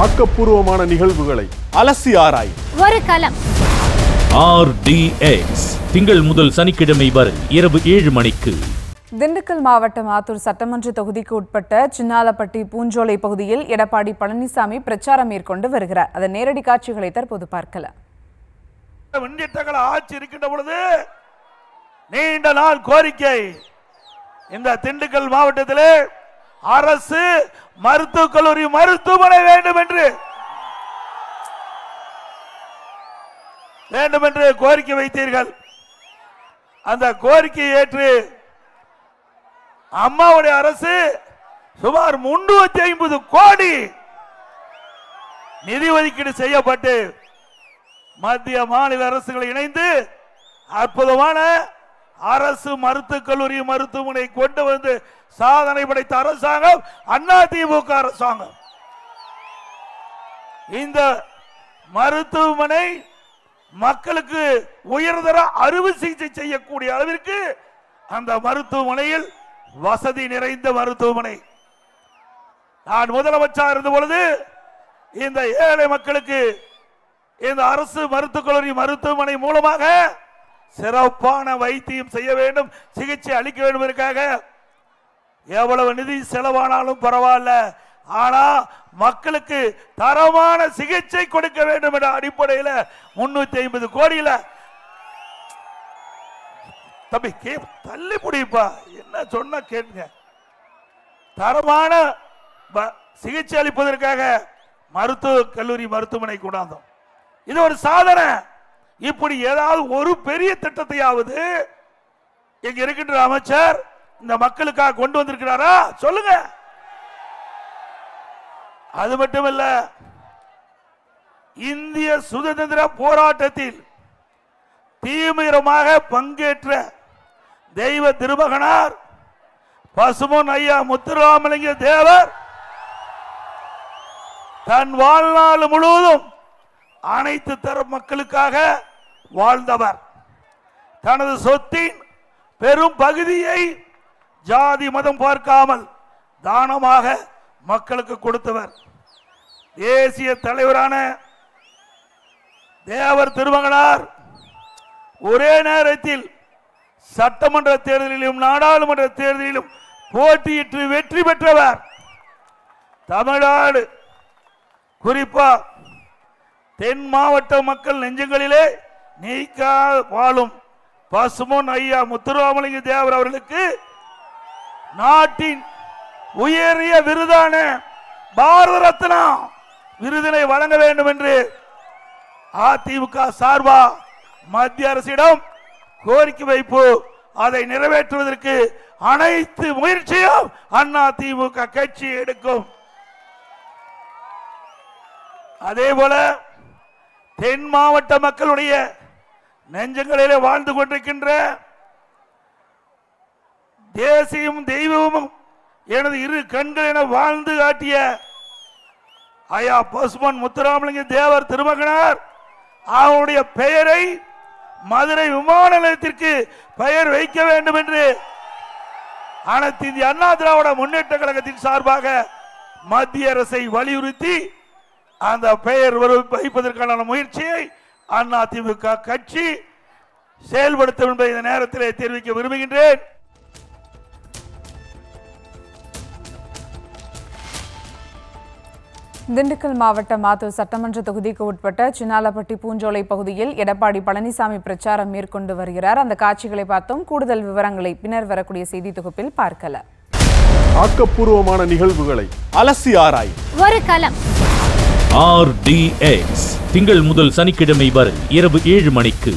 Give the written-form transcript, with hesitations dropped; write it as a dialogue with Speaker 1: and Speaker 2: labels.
Speaker 1: ஆக்கப்பூர்வமான நிகழ்வுகளை அலசி ஆராய்
Speaker 2: ஒரு களம்.
Speaker 3: RDX திங்கள் முதல் சனிக்கிழமை வரை இரவு 7 மணிக்கு.
Speaker 4: திண்டுக்கல் மாவட்டம் ஆத்தூர் சட்டமன்ற தொகுதிக்கு உட்பட்ட சின்னாலப்பட்டி பூஞ்சோலை பகுதியில் எடப்பாடி பழனிசாமி பிரச்சாரம் மேற்கொண்டு வருகிறார். அதன் நேரடி காட்சிகளை தற்போது பார்க்கலாம்.
Speaker 5: ஆட்சி இருக்கின்ற பொழுது நீண்ட நாள் கோரிக்கை இந்த திண்டுக்கல் மாவட்டத்தில் அரசு மருத்துவக் கல்லூரி மருத்துவமனை வேண்டும் என்று கோரிக்கை வைத்தீர்கள். அந்த கோரிக்கையை ஏற்று அம்மாவுடைய அரசு சுமார் 350 கோடி நிதி ஒதுக்கீடு செய்யப்பட்டு மத்திய மாநில அரசுகள் இணைந்து அற்புதமான அரசு மருத்துவக் கல்லூரி மருத்துவமனை கொண்டு வந்து சாதனை படைத்த அரசாங்கம் அதிமுக அரசாங்கம். இந்த மருத்துவமனை மக்களுக்கு உயர்தர அறுவை சிகிச்சை செய்யக்கூடிய அளவிற்கு அந்த மருத்துவமனையில் வசதி நிறைந்த மருத்துவமனை. நான் முதலமைச்சர் இருந்த பொழுது இந்த ஏழை மக்களுக்கு இந்த அரசு மருத்துவக் கல்லூரி மருத்துவமனை மூலமாக சிறப்பான வைத்தியம் செய்ய வேண்டும், சிகிச்சை அளிக்க வேண்டும் என்பதற்காக எவ்வளவு நிதி செலவானாலும் பரவாயில்ல, ஆனா மக்களுக்கு தரமான சிகிச்சை கொடுக்க வேண்டும் என்ற அடிப்படையில் 350 கோடியில தம்பி தள்ளி புடிப்பா என்ன சொன்ன கேளுங்க. தரமான சிகிச்சை அளிப்பதற்காக மருத்துவக் கல்லூரி மருத்துவமனை கொண்டாந்தோம். இது ஒரு சாதனை. இப்படி ஏதாவது ஒரு பெரிய திட்டத்தையாவது இங்க இருக்கின்ற அமைச்சர் இந்த மக்களுக்காக கொண்டு வந்திருக்கிறாரா சொல்லுங்க. அது மட்டுமல்ல, இந்திய சுதந்திர போராட்டத்தில் தீவிரமாக பங்கேற்ற தெய்வ திருமகனார் பசும்பொன் ஐயா முத்துராமலிங்க தேவர் தன் வாழ்நாள் முழுவதும் அனைத்து தர மக்களுக்காக வாழ்ந்தவர். தனது சொத்தின் பெரும் பகுதியை ஜாதி மதம் பார்க்காமல் தானமாக மக்களுக்கு கொடுத்தவர். தேசிய தலைவரான தேவர் திருமகனார் ஒரே நேரத்தில் சட்டமன்ற தேர்தலிலும் நாடாளுமன்ற தேர்தலிலும் போட்டியிட்டு வெற்றி பெற்றவர். தமிழ்நாடு குறிப்பா தென் மாவட்ட மக்கள் நெஞ்சங்களிலே நீக்கா வாழும் பசும்பொன் ஐயா முத்துராமலிங்க தேவர் அவர்களுக்கு நாட்டின் உயரிய விருதான பாரத ரத்னா விருதினை வழங்க வேண்டும் என்று அதிமுக சார்பா மத்திய அரசிடம் கோரிக்கை வைப்பு. அதை நிறைவேற்றுவதற்கு அனைத்து முயற்சியும் அதிமுக கட்சி எடுக்கும். அதே போல தென் மாவட்ட மக்களுடைய நெஞ்சங்களிலே வாழ்ந்து கொண்டிருக்கின்ற தேசியம் தெய்வமும் எனது இரு கண்கள் என வாழ்ந்து காட்டிய ஐயா பசும்பொன் முத்துராமலிங்க தேவர் திருமகனார் அவருடைய பெயரை மதுரை விமான நிலையத்திற்கு பெயர் வைக்க வேண்டும் என்று அனைத்து இந்திய அண்ணா திராவிட முன்னேற்ற கழகத்தின் சார்பாக மத்திய அரசை வலியுறுத்தி அந்த பெயர் வைப்பதற்கான முயற்சியை அதிமுக கட்சி செயல்படுத்தும் என்பதை இந்த நேரத்தில் தெரிவிக்க விரும்புகின்றேன்.
Speaker 4: திண்டுக்கல் மாவட்டம் ஆத்தூர் சட்டமன்ற தொகுதிக்கு உட்பட்ட சின்னாலப்பட்டி பூஞ்சோலை பகுதியில் எடப்பாடி பழனிசாமி பிரச்சாரம் மேற்கொண்டு வருகிறார். அந்த காட்சிகளை பார்த்தோம். கூடுதல் விவரங்களை பின்னர் வரக்கூடிய செய்தி தொகுப்பில் பார்க்கலாம்.
Speaker 1: ஆக்கப்பூர்வமான நிகழ்வுகளை அலசி ஆராய்
Speaker 2: ஒரு களம்.
Speaker 3: RDX திங்கள் முதல் சனிக்கிழமை வரை இரவு 7 மணிக்கு.